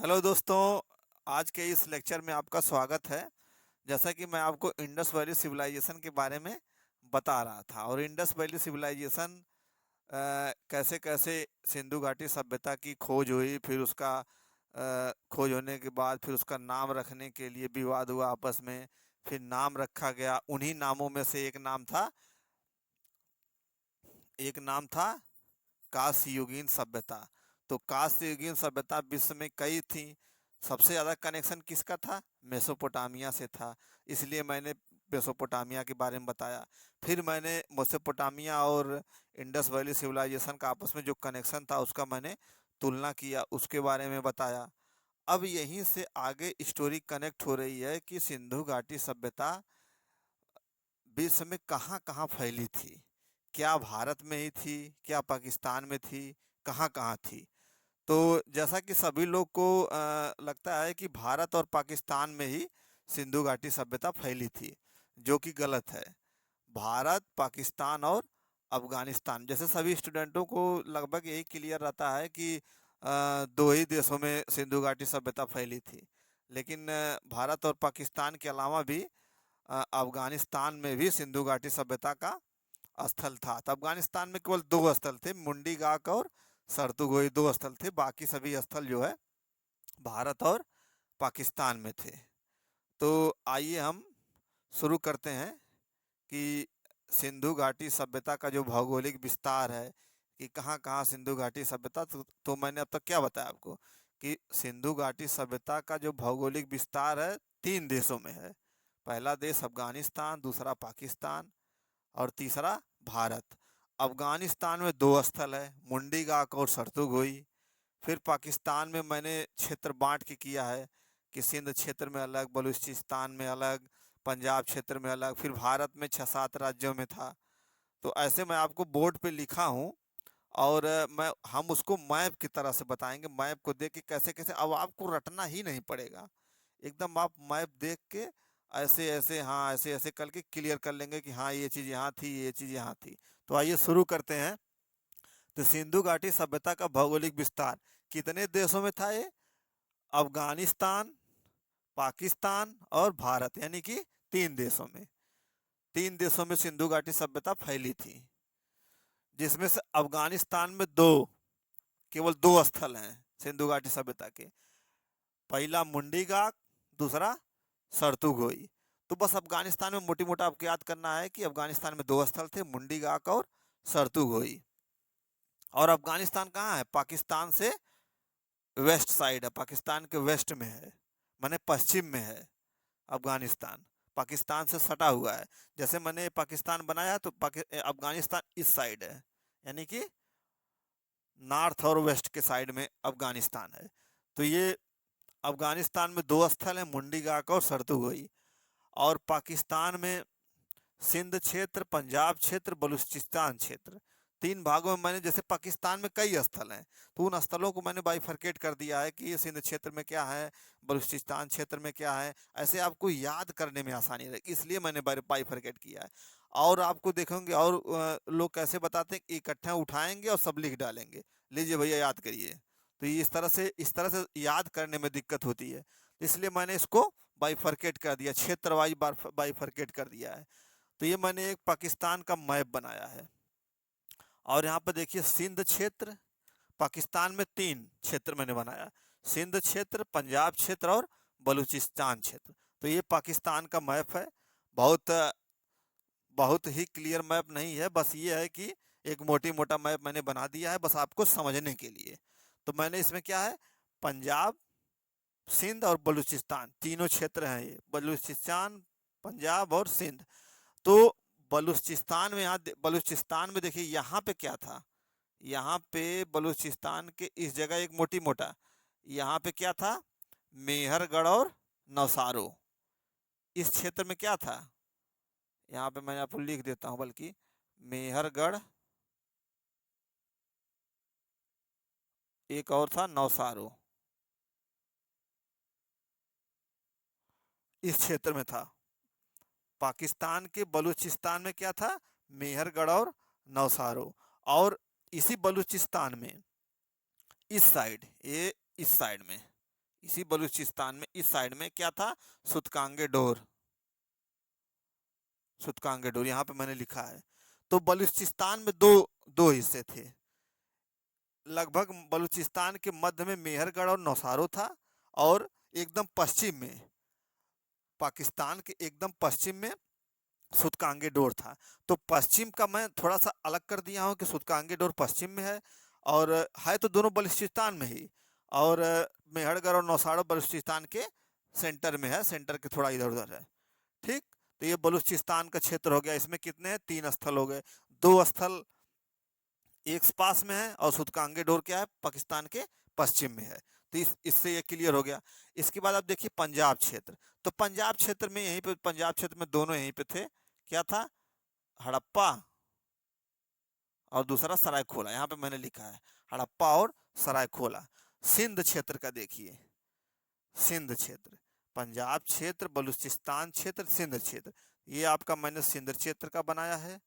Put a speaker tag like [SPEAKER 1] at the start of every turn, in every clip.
[SPEAKER 1] Hello दोस्तों। आज के इस लेक्चर में आपका स्वागत है। जैसा कि मैं आपको इंडस वैली सिविलाइजेशन के बारे में बता रहा था और इंडस वैली सिविलाइजेशन कैसे कैसे सिंधु घाटी सभ्यता की खोज हुई, फिर उसका खोज होने के बाद फिर उसका नाम रखने के लिए विवाद हुआ आपस में। फिर नाम रखा गया, उन्हीं नामों में से एक नाम था कांस्ययुगीन सभ्यता। तो कांस्ययुगीन सभ्यता विश्व में कई थी। सबसे ज़्यादा कनेक्शन किसका था? मेसोपोटामिया से था। इसलिए मैंने मेसोपोटामिया के बारे में बताया। फिर मैंने मेसोपोटामिया और इंडस वैली सिविलाइजेशन का आपस में जो कनेक्शन था उसका मैंने तुलना किया, उसके बारे में बताया। अब यहीं से आगे स्टोरी कनेक्ट हो रही है कि सिंधु घाटी सभ्यता विश्व में कहाँ कहाँ फैली थी। क्या भारत में ही थी, क्या पाकिस्तान में थी, कहाँ कहाँ थी। तो जैसा कि सभी लोग को लगता है कि भारत और पाकिस्तान में ही सिंधु घाटी सभ्यता फैली थी, जो कि गलत है। भारत, पाकिस्तान और अफगानिस्तान, जैसे सभी स्टूडेंटों को लगभग यही क्लियर रहता है कि दो ही देशों में सिंधु घाटी सभ्यता फैली थी। लेकिन भारत और पाकिस्तान के अलावा भी अफगानिस्तान में भी सिंधु घाटी सभ्यता का स्थल था। तो अफगानिस्तान में केवल दो स्थल थे, मुंडी गाक और सरतुगोई, दो स्थल थे। बाकी सभी स्थल जो है भारत और पाकिस्तान में थे। तो आइए हम शुरू करते हैं कि सिंधु घाटी सभ्यता का जो भौगोलिक विस्तार है कि कहाँ कहाँ सिंधु घाटी सभ्यता। तो मैंने अब तक क्या बताया आपको कि सिंधु घाटी सभ्यता का जो भौगोलिक विस्तार है तीन देशों में है। पहला देश अफगानिस्तान, दूसरा पाकिस्तान और तीसरा भारत। अफगानिस्तान में दो स्थल है, मुंडी गाक और सरतुगोई। फिर पाकिस्तान में मैंने क्षेत्र बांट के किया है कि सिंध क्षेत्र में अलग, बलूचिस्तान में अलग, पंजाब क्षेत्र में अलग। फिर भारत में 6-7 राज्यों में था। तो ऐसे मैं आपको बोर्ड पे लिखा हूँ और हम उसको मैप की तरह से बताएंगे। मैप को देख के कैसे कैसे, अब आपको रटना ही नहीं पड़ेगा। एकदम आप मैप देख के ऐसे ऐसे, हाँ ऐसे ऐसे करके क्लियर कर लेंगे कि हाँ ये चीज़ यहाँ थी, ये चीज़ यहाँ थी। तो आइए शुरू करते हैं। तो सिंधु घाटी सभ्यता का भौगोलिक विस्तार कितने देशों में था ये? अफगानिस्तान, पाकिस्तान और भारत, यानी कि तीन देशों में। तीन देशों में सिंधु घाटी सभ्यता फैली थी, जिसमें से अफगानिस्तान में केवल दो स्थल हैं सिंधु घाटी सभ्यता के। पहला मुंडी गाक, दूसरा सरतुगोई। तो बस अफगानिस्तान में मोटी मोटा आपको याद करना है कि अफगानिस्तान में दो स्थल थे, मुंडी गाक और सरतुगोई। और अफगानिस्तान कहाँ है? पाकिस्तान से वेस्ट साइड है, पाकिस्तान के वेस्ट में है, माने पश्चिम में है अफगानिस्तान। पाकिस्तान से सटा हुआ है। जैसे मैंने पाकिस्तान बनाया तो अफगानिस्तान इस साइड है, यानी कि नॉर्थ और वेस्ट के साइड में अफगानिस्तान है। तो ये अफगानिस्तान में दो स्थल हैं, मुंडी गाक और सरतुगोई। और पाकिस्तान में सिंध क्षेत्र, पंजाब क्षेत्र, बलूचिस्तान क्षेत्र, तीन भागों में मैंने, जैसे पाकिस्तान में कई स्थल हैं तो उन स्थलों को मैंने बाइफरकेट कर दिया है कि ये सिंध क्षेत्र में क्या है, बलूचिस्तान क्षेत्र में क्या है। ऐसे आपको याद करने में आसानी रहेगी, इसलिए मैंने बाइफरकेट किया है। और आपको देखेंगे और लोग कैसे बताते हैं, इकट्ठा उठाएंगे और सब लिख डालेंगे, लीजिए भैया याद करिए। तो ये इस तरह से याद करने में दिक्कत होती है, इसलिए मैंने इसको बाइफरकेट कर दिया, क्षेत्र वाइज बाइफरकेट कर दिया है। तो ये मैंने एक पाकिस्तान का मैप बनाया है। और यहाँ पर देखिए सिंध क्षेत्र, पाकिस्तान में तीन क्षेत्र मैंने बनाया, सिंध क्षेत्र, पंजाब क्षेत्र और बलूचिस्तान क्षेत्र। तो ये पाकिस्तान का मैप है। बहुत बहुत ही क्लियर मैप नहीं है, बस ये है कि एक मोटी मोटा मैप मैंने बना दिया है बस आपको समझने के लिए। तो मैंने इसमें क्या है, पंजाब, सिंध और बलूचिस्तान तीनों क्षेत्र हैं ये, बलूचिस्तान, पंजाब और सिंध। तो बलूचिस्तान में, यहाँ बलूचिस्तान में देखिए यहाँ पे क्या था, यहाँ पे बलूचिस्तान के इस जगह एक मोटी मोटा, यहाँ पे क्या था, मेहरगढ़ और नौसारो। इस क्षेत्र में क्या था, यहाँ पे मैं आपको लिख देता हूँ, बल्कि मेहरगढ़, एक और था नौसारो, इस क्षेत्र में था। पाकिस्तान के बलूचिस्तान में क्या था, मेहरगढ़ और नौसारो। और इसी बलूचिस्तान में इस साइड, ये इस साइड में, इसी बलूचिस्तान में इस साइड में क्या था, सुतकांगे डोर, सुतकांगे डोर यहाँ पे मैंने लिखा है। तो बलूचिस्तान में दो दो हिस्से थे। लगभग बलूचिस्तान के मध्य में मेहरगढ़ और नौसारो था, और एकदम पश्चिम में, पाकिस्तान के एकदम पश्चिम में सुतकांगे डोर था। तो पश्चिम का मैं थोड़ा सा अलग कर दिया हूँ कि सुतकांगे डोर पश्चिम में है, और है तो दोनों बलूचिस्तान में ही, और मेहरगढ़ और नौसारो बलूचिस्तान के सेंटर में है, सेंटर के थोड़ा इधर उधर है। ठीक, तो ये बलूचिस्तान का क्षेत्र हो गया। इसमें कितने हैं, 3 स्थल हो गए। 2 स्थल एक पास में है, और सुतकांगे डोर क्या है, पाकिस्तान के पश्चिम में है। तो इससे ये क्लियर हो गया। इसके बाद आप देखिए पंजाब क्षेत्र। तो पंजाब क्षेत्र में यहीं पे, पंजाब क्षेत्र में दोनों यहीं पे थे। क्या था, हड़प्पा और दूसरा सरायखोला, यहाँ पे मैंने लिखा है हड़प्पा और सरायखोला। सिंध क्षेत्र का देखिए, सिंध क्षेत्र, पंजाब क्षेत्र, बलूचिस्तान क्षेत्र, सिंध क्षेत्र, ये आपका मैंने सिंध क्षेत्र का बनाया है।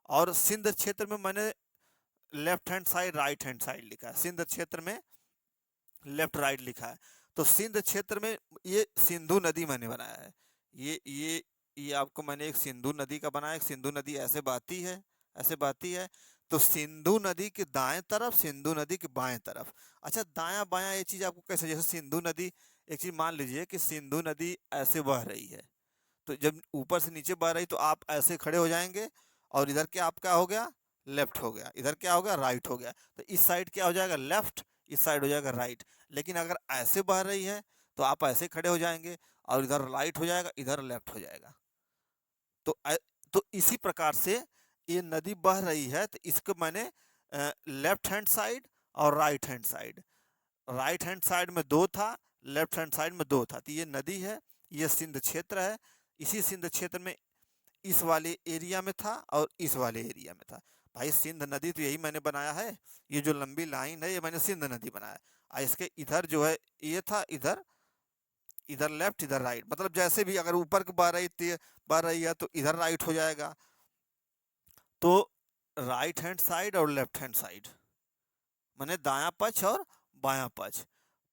[SPEAKER 1] और सिंध क्षेत्र में मैंने left hand side right hand side लिखा है, सिंध क्षेत्र में लेफ्ट राइट लिखा है। तो सिंध क्षेत्र में ये सिंधु नदी मैंने बनाया है। ये आपको मैंने एक सिंधु नदी का बनाया। एक सिंधु नदी ऐसे बहती है, ऐसे बहती है। तो सिंधु नदी के दाएं तरफ, सिंधु नदी के बाएं तरफ। अच्छा, दायां बायां ये चीज आपको कैसे, जैसे सिंधु नदी, एक चीज मान लीजिए कि सिंधु नदी ऐसे बह रही है, तो जब ऊपर से नीचे बह रही तो आप ऐसे खड़े हो जाएंगे, और इधर क्या आपका हो गया, लेफ्ट हो गया, इधर क्या हो गया, राइट हो गया। तो इस साइड क्या हो जाएगा, लेफ्ट, इस साइड हो जाएगा राइट। लेकिन अगर ऐसे बह रही है तो आप ऐसे खड़े हो जाएंगे, और इधर राइट हो जाएगा, इधर लेफ्ट हो जाएगा। तो तो इसी प्रकार से ये नदी बह रही है, तो इसको मैंने लेफ्ट हैंड साइड और right hand side, right hand side में 2 था, लेफ्ट हैंड साइड में 2 था। तो ये नदी है, ये सिंध क्षेत्र है। इसी सिंध क्षेत्र में इस वाले एरिया में था और इस वाले एरिया में था। भाई सिंध नदी तो यही मैंने बनाया है, ये जो लंबी लाइन है ये मैंने सिंध नदी बनाया। और इसके इधर जो है ये था, इधर, इधर लेफ्ट इधर राइट, मतलब जैसे भी अगर ऊपर की बह रही है तो इधर राइट हो जाएगा। तो राइट हैंड साइड और लेफ्ट हैंड साइड, मैंने दायां पक्ष और बायां पक्ष।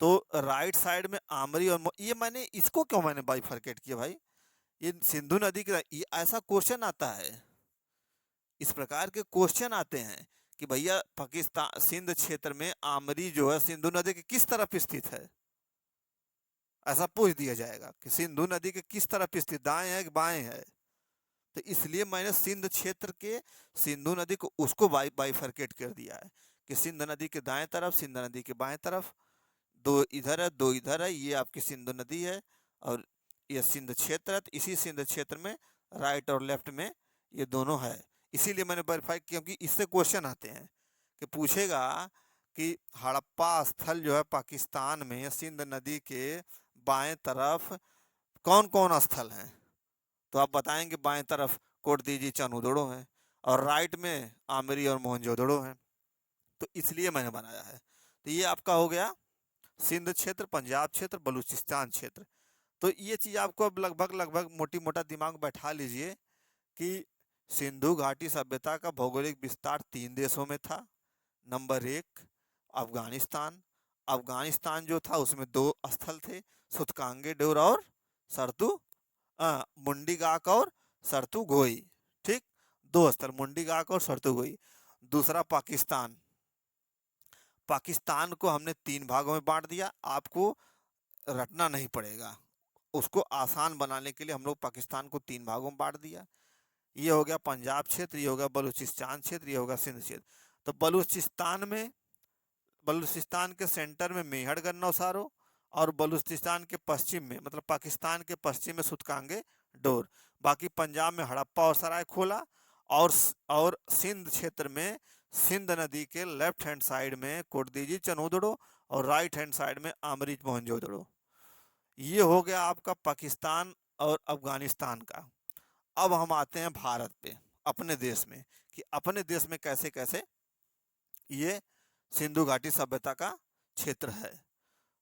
[SPEAKER 1] तो राइट साइड में आमरी और ये मैंने इसको क्यों मैंने बाइफरकेट किया भाई, ये सिंधु नदी के, ये ऐसा क्वेश्चन आता है, इस प्रकार के क्वेश्चन आते हैं कि भैया पाकिस्तान सिंध क्षेत्र में आमरी जो है सिंधु नदी के किस तरफ स्थित है, ऐसा पूछ दिया जाएगा कि सिंधु नदी के किस तरफ स्थित, दाएं है कि बाएं है। तो इसलिए मैंने सिंध क्षेत्र के सिंधु नदी को उसको बाइफरकेट कर दिया है कि सिंध नदी के दाएं तरफ, सिंध नदी के बाएं तरफ, 2 इधर है 2 इधर है, ये आपकी सिंधु नदी है और ये सिंध क्षेत्र है। तो इसी सिंध क्षेत्र में राइट और लेफ्ट में ये दोनों है। इसीलिए मैंने वेरीफाई, क्योंकि इससे क्वेश्चन आते हैं कि पूछेगा कि हड़प्पा स्थल जो है पाकिस्तान में सिंध नदी के बाएं तरफ कौन कौन स्थल हैं, तो आप बताएंगे बाएं तरफ कोटदीजी चनूदड़ो हैं, और राइट में आमरी और मोहनजोदड़ो हैं। तो इसलिए मैंने बनाया है। तो ये आपका हो गया सिंध क्षेत्र, पंजाब क्षेत्र, बलूचिस्तान क्षेत्र। तो ये चीज़ आपको अब लगभग लगभग मोटी मोटा दिमाग बैठा लीजिए कि सिंधु घाटी सभ्यता का भौगोलिक विस्तार 3 देशों में था। नंबर 1 अफगानिस्तान, अफगानिस्तान जो था उसमें 2 स्थल थे, सुतकांगे डोर और सरतु मुंडीगाक और सरतुगोई। ठीक, 2 स्थल, मुंडीगाक और सरतुगोई। दूसरा पाकिस्तान, पाकिस्तान को हमने 3 भागों में बांट दिया, आपको रटना नहीं पड़ेगा, उसको आसान बनाने के लिए हम लोग पाकिस्तान को 3 भागों में बांट दिया। ये हो गया पंजाब क्षेत्र, ये हो गया बलूचिस्तान क्षेत्र, ये होगा सिंध क्षेत्र। तो बलूचिस्तान में, बलूचिस्तान के सेंटर में मेहरगढ़ नौसारो, और बलूचिस्तान के पश्चिम में, मतलब पाकिस्तान के पश्चिम में सुतकांगे डोर। बाकी पंजाब में हड़प्पा और सरायखोला, और सिंध क्षेत्र में सिंध नदी के लेफ्ट हैंड साइड में कोटदीजी चनूदड़ो, और राइट हैंड साइड में आमरी मोहनजोदड़ो। ये हो गया आपका पाकिस्तान और अफगानिस्तान का। अब हम आते हैं भारत पे, अपने देश में, कि अपने देश में कैसे कैसे ये सिंधु घाटी सभ्यता का क्षेत्र है।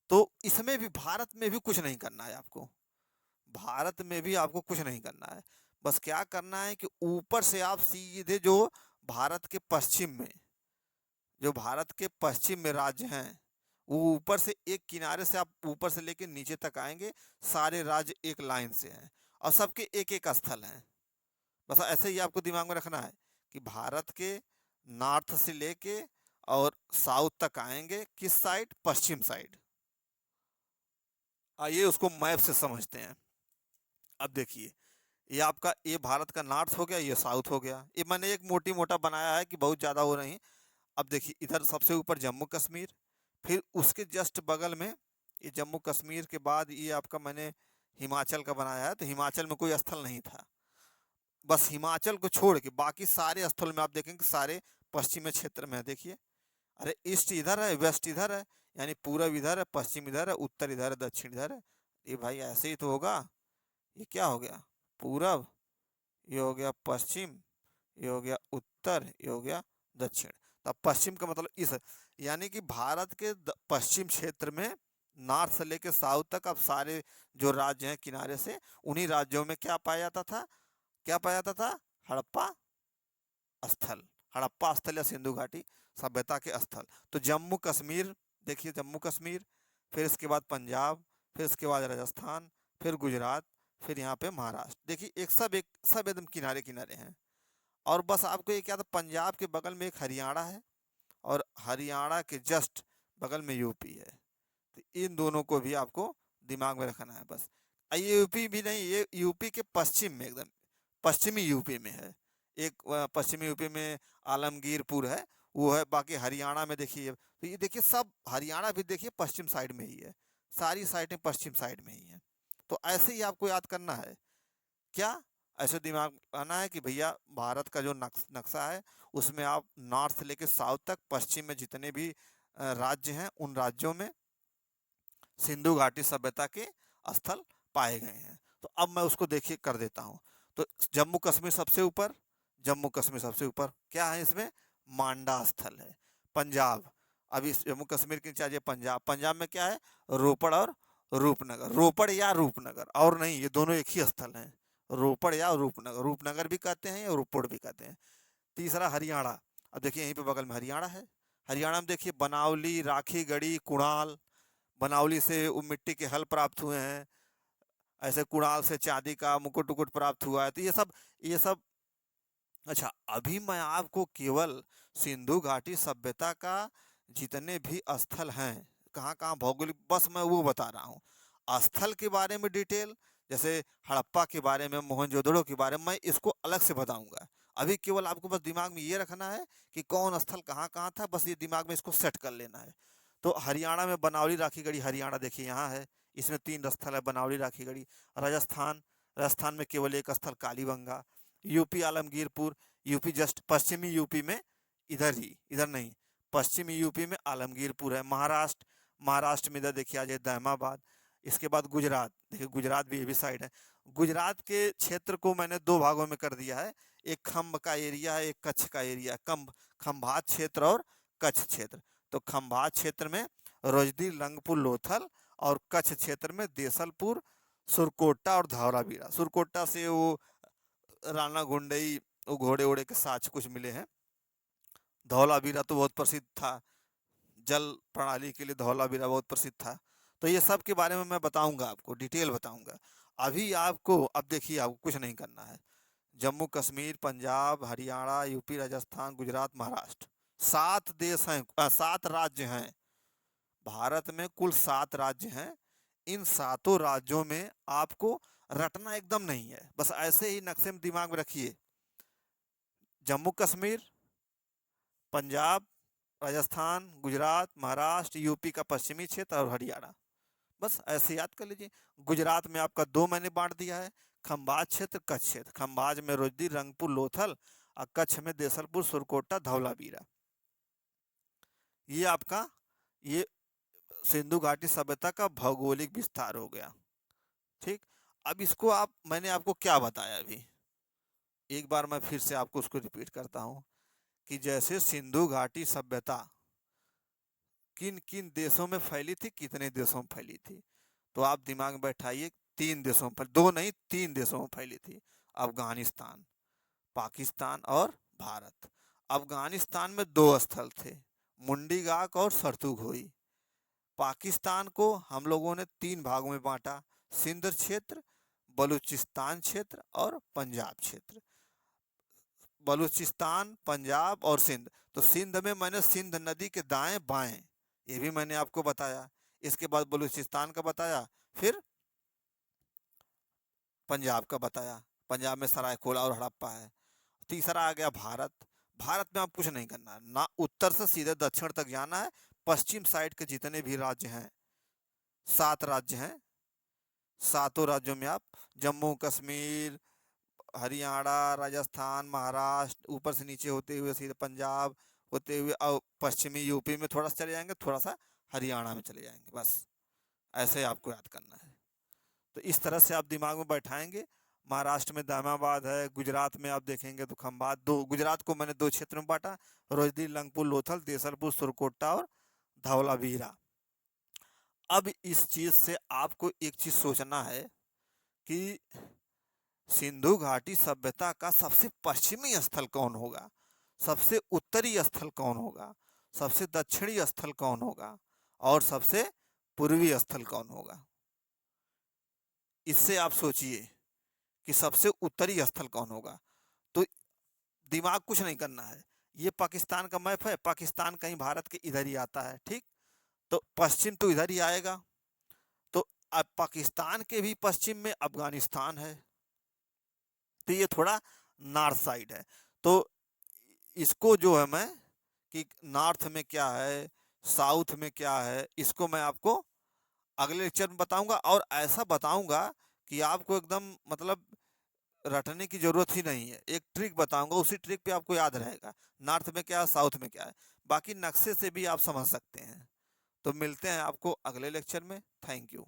[SPEAKER 1] तो इसमें भी, भारत में भी कुछ नहीं करना है आपको, भारत में भी आपको कुछ नहीं करना है। बस क्या करना है कि ऊपर से आप सीधे जो भारत के पश्चिम में, जो भारत के पश्चिम में राज्य हैं वो ऊपर से एक किनारे से आप ऊपर से लेके नीचे तक आएंगे, सारे राज्य एक लाइन से हैं और सबके एक एक स्थल हैं। बस ऐसे ही आपको दिमाग में रखना है कि भारत के नॉर्थ से लेके और साउथ तक आएंगे, किस साइड? पश्चिम साइड। आइए उसको मैप से समझते हैं। अब देखिए, ये आपका, ये भारत का नॉर्थ हो गया, ये साउथ हो गया। ये मैंने एक मोटी मोटा बनाया है कि बहुत ज़्यादा हो नहीं। अब देखिए, इधर सबसे ऊपर जम्मू कश्मीर, फिर उसके जस्ट बगल में, ये जम्मू कश्मीर के बाद ये आपका मैंने हिमाचल का बनाया है। तो हिमाचल में कोई स्थल नहीं था, बस हिमाचल को छोड़ के बाकी सारे स्थल में आप देखेंगे सारे पश्चिमी क्षेत्र में है। देखिए, अरे ईस्ट इधर है, वेस्ट इधर है, यानी पूरब इधर है, पश्चिम इधर है, उत्तर इधर है, दक्षिण इधर है। ये भाई ऐसे ही तो होगा। ये क्या हो गया? पूरब, ये हो गया पश्चिम, ये हो गया उत्तर, ये हो गया दक्षिण। तो पश्चिम का मतलब इस, यानी कि भारत के पश्चिम क्षेत्र में नॉर्थ से लेके साउथ तक अब सारे जो राज्य हैं किनारे से, उन्हीं राज्यों में क्या पाया जाता था? क्या पाया जाता था? हड़प्पा स्थल। हड़प्पा स्थल या सिंधु घाटी सभ्यता के स्थल। तो जम्मू कश्मीर, देखिए जम्मू कश्मीर, फिर इसके बाद पंजाब, फिर इसके बाद राजस्थान, फिर गुजरात, फिर यहाँ पे महाराष्ट्र। देखिए एक सब एकदम किनारे किनारे हैं। और बस आपको ये क्या था, पंजाब के बगल में एक हरियाणा है और हरियाणा के जस्ट बगल में यूपी है। तो इन दोनों को भी आपको दिमाग में रखना है बस। ये यूपी भी नहीं, ये यूपी के पश्चिम में, एकदम पश्चिमी यूपी में है। एक पश्चिमी यूपी में आलमगीरपुर है, वो है। बाकी हरियाणा में देखिए, तो ये देखिए सब हरियाणा भी देखिए पश्चिम साइड में ही है, सारी साइडें पश्चिम साइड में ही हैं। तो ऐसे ही आपको याद करना है। क्या? ऐसे दिमाग आना है कि भैया भारत का जो नक्शा है, उसमें आप नॉर्थ से लेके साउथ तक पश्चिम में जितने भी राज्य हैं, उन राज्यों में सिंधु घाटी सभ्यता के स्थल पाए गए हैं। तो अब मैं उसको देखिए कर देता हूँ। तो जम्मू कश्मीर सबसे ऊपर, जम्मू कश्मीर सबसे ऊपर क्या है इसमें? मांडा स्थल है। पंजाब, अभी इस जम्मू कश्मीर के नीचे आ जाइए पंजाब। पंजाब में क्या है? रोपड़ और रूपनगर। रोपड़ या रूपनगर, और नहीं, ये दोनों एक ही स्थल हैं। रोपड़ या रूपनगर, रूपनगर भी कहते हैं या रोपड़ भी कहते हैं। तीसरा हरियाणा। अब देखिए यहीं पे बगल में हरियाणा है। हरियाणा में देखिए बनावली, राखी गढ़ी, कुणाल। बनावली से वो मिट्टी के हल प्राप्त हुए हैं, ऐसे कुणाल से चांदी का मुकुट उकुट प्राप्त हुआ है। तो ये सब अच्छा, अभी मैं आपको केवल सिंधु घाटी सभ्यता का जितने भी स्थल हैं, कहाँ कहाँ भौगोलिक, बस मैं वो बता रहा हूँ। स्थल के बारे में डिटेल, जैसे हड़प्पा के बारे में, मोहनजोदड़ो के बारे में, मैं इसको अलग से बताऊंगा। अभी केवल आपको बस दिमाग में ये रखना है कि कौन स्थल कहाँ कहाँ था, बस ये दिमाग में इसको सेट कर लेना है। तो हरियाणा में बनावली राखी गढ़ी, हरियाणा देखिए यहाँ है, इसमें 3 स्थल है, बनावली राखी गढ़ी। राजस्थान, राजस्थान में केवल एक स्थल Kalibangan. UP Alamgirpur, UP just पश्चिमी यूपी में, इधर ही, इधर नहीं, पश्चिमी यूपी में आलमगीरपुर है। महाराष्ट्र, महाराष्ट्र में इधर देखिए आ जाए दहमाबाद। इसके बाद गुजरात, देखिए गुजरात भी ये भी साइड है। गुजरात के क्षेत्र को मैंने 2 भागों में कर दिया है, एक खंभ का एरिया है, एक कच्छ का एरिया। खंभात क्षेत्र और कच्छ क्षेत्र। तो खंभात क्षेत्र में रोजदी, रंगपुर, लोथल, और कच्छ क्षेत्र में देसलपुर, सुरकोटा और धौलावीरा। सुरकोटा से वो राणा गुंडई, वो घोड़े ओड़े के साक्ष्य कुछ मिले हैं। धौलावीरा तो बहुत प्रसिद्ध था, जल प्रणाली के लिए धौलावीरा बहुत प्रसिद्ध था। तो ये सब के बारे में मैं बताऊंगा, आपको डिटेल बताऊंगा। अभी आपको, अब देखिए आपको कुछ नहीं करना है। जम्मू कश्मीर, पंजाब, हरियाणा, यूपी, राजस्थान, गुजरात, महाराष्ट्र, 7 देश हैं, 7 राज्य हैं। भारत में कुल 7 राज्य हैं। इन सातों राज्यों में आपको रटना एकदम नहीं है, बस ऐसे ही नक्शे में दिमाग में रखिए। जम्मू कश्मीर, पंजाब, राजस्थान, गुजरात, महाराष्ट्र, यूपी का पश्चिमी क्षेत्र और हरियाणा, बस ऐसे याद कर लीजिए। गुजरात में आपका 2 मैंने बांट दिया है, खंभात क्षेत्र, कच्छ क्षेत्र। खंभात में रोजदी, रंगपुर, लोथल, और कच्छ में देसलपुर, सुरकोटा, धौलावीरा। ये आपका, ये सिंधु घाटी सभ्यता का भौगोलिक विस्तार हो गया। ठीक। अब इसको आप, मैंने आपको क्या बताया अभी, एक बार मैं फिर से आपको उसको रिपीट करता हूँ कि जैसे सिंधु घाटी सभ्यता किन किन देशों में फैली थी, कितने देशों में फैली थी, तो आप दिमाग में बैठाइए। 3 देशों में, 2 नहीं 3 देशों में फैली थी। अफगानिस्तान, पाकिस्तान और भारत। अफगानिस्तान में 2 स्थल थे, मुंडीगाक और सरतुघोई। पाकिस्तान को हम लोगों ने 3 भागों में बांटा, सिंध क्षेत्र, बलूचिस्तान क्षेत्र और पंजाब क्षेत्र। बलूचिस्तान, पंजाब और सिंध। तो सिंध में मैंने सिंध नदी के दाएं बाएं, ये भी मैंने आपको बताया। इसके बाद बलूचिस्तान का बताया, फिर पंजाब का बताया। पंजाब में सरायकोला और हड़प्पा है। तीसरा आ गया भारत। भारत में आप कुछ नहीं करना, ना उत्तर से सीधे दक्षिण तक जाना है। पश्चिम साइड के जितने भी राज्य हैं, 7 राज्य हैं, 7 राज्यों में आप जम्मू कश्मीर, हरियाणा, राजस्थान, महाराष्ट्र, ऊपर से नीचे होते हुए सीधे पंजाब होते हुए और पश्चिमी यूपी में थोड़ा सा चले जाएंगे, थोड़ा सा हरियाणा में चले जाएंगे, बस ऐसे आपको याद करना है। तो इस तरह से आप दिमाग में बैठाएंगे। महाराष्ट्र में दामाबाद है, गुजरात में आप देखेंगे तो खंभात। गुजरात को मैंने 2 क्षेत्र में बांटा, रोजदी, लंगपुर, लोथल, देसलपुर, सुरकोटा और धौलावीरा। अब इस चीज से आपको एक चीज सोचना है कि सिंधु घाटी सभ्यता का सबसे पश्चिमी स्थल कौन होगा, सबसे उत्तरी स्थल कौन होगा, सबसे दक्षिणी स्थल कौन होगा और सबसे पूर्वी स्थल कौन होगा। इससे आप सोचिए कि सबसे उत्तरी स्थल कौन होगा। तो दिमाग कुछ नहीं करना है, ये पाकिस्तान का मैप है, पाकिस्तान कहीं भारत के इधर ही आता है, ठीक। तो पश्चिम तो इधर ही आएगा। तो अब पाकिस्तान के भी पश्चिम में अफगानिस्तान है, तो ये थोड़ा नॉर्थ साइड है। तो इसको जो है मैं कि नॉर्थ में क्या है, साउथ में क्या है, इसको मैं आपको अगले लेक्चर में बताऊंगा। और ऐसा बताऊंगा कि आपको एकदम मतलब रटने की जरूरत ही नहीं है। एक ट्रिक बताऊंगा, उसी ट्रिक पे आपको याद रहेगा नॉर्थ में क्या है, साउथ में क्या है। बाकी नक्शे से भी आप समझ सकते हैं। तो मिलते हैं आपको अगले लेक्चर में। Thank you.